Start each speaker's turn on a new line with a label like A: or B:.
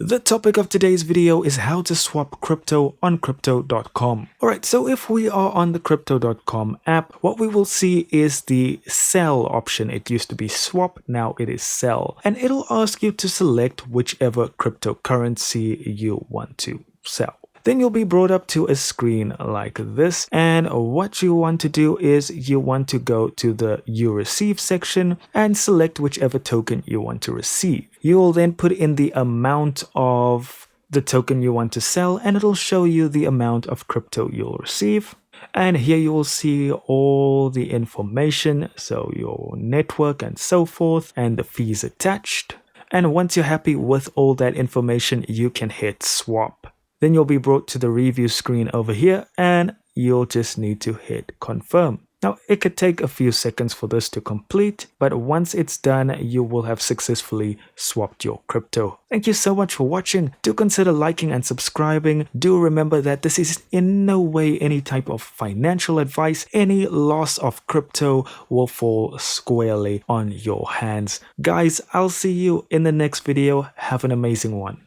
A: The topic of today's video is how to swap crypto on crypto.com. Alright, so if we are on the crypto.com app, what we will see is the sell option. It used to be swap, now it is sell. And it'll ask you to select whichever cryptocurrency you want to sell. Then you'll be brought up to a screen like this, and what you want to do is you want to go to the you receive section and select whichever token you want to receive. You will then put in the amount of the token you want to sell, and it'll show you the amount of crypto you'll receive. And here you will see all the information, so your network and so forth, and the fees attached. And once you're happy with all that information, you can hit swap. Then you'll be brought to the review screen over here, and you'll just need to hit confirm. Now, it could take a few seconds for this to complete, but once it's done, you will have successfully swapped your crypto. Thank you so much for watching. Do consider liking and subscribing. Do remember that this is in no way any type of financial advice. Any loss of crypto will fall squarely on your hands. Guys, I'll see you in the next video. Have an amazing one.